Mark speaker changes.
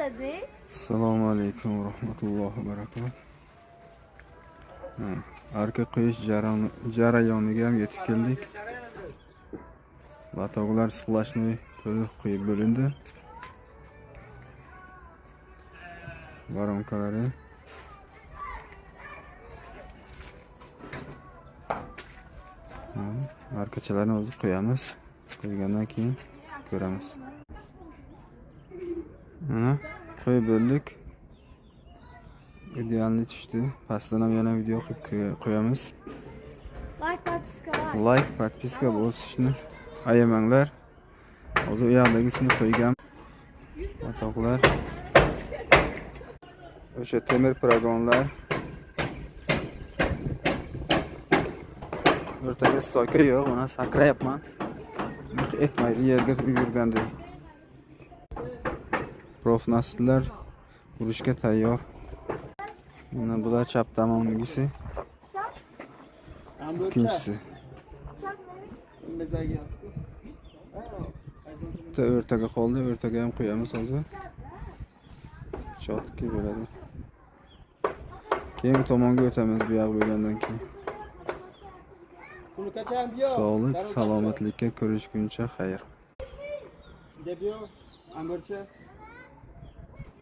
Speaker 1: Assalomu alaykum va rahmatullohi va barakatuh. Arka quyish jarayoniga ham yetib keldik. Batoglar splashnoy to'liq quyib bo'lindi. Varonkalari arkachalarni o'zi qo'yamiz. Qo'ygandan keyin ko'ramiz. Mana qo'yib bo'ldik. Idealni tushdi. Pastdan ham yana video qilib qo'yamiz. Like, podpiska bosishni ayamanglar. Hozir u yoqdagisini qo'ygan. Batoglar. O'sha temir paragonlar. O'rtaga stoyka yo'q, mana sakrayapman. Etmaydi yerga yurganda. Profnasllar urushga tayyor. Mana bular chap tomongisi. Ikkinchisi. O'rtaga qoldi, o'rtaga ham qo'yamiz hozir. Chotki bo'ladi. Keyin tomonga o'tamiz bu yoq bo'lgandan keyin. Sog'lik, salomatlikka ko'rishguncha xayr.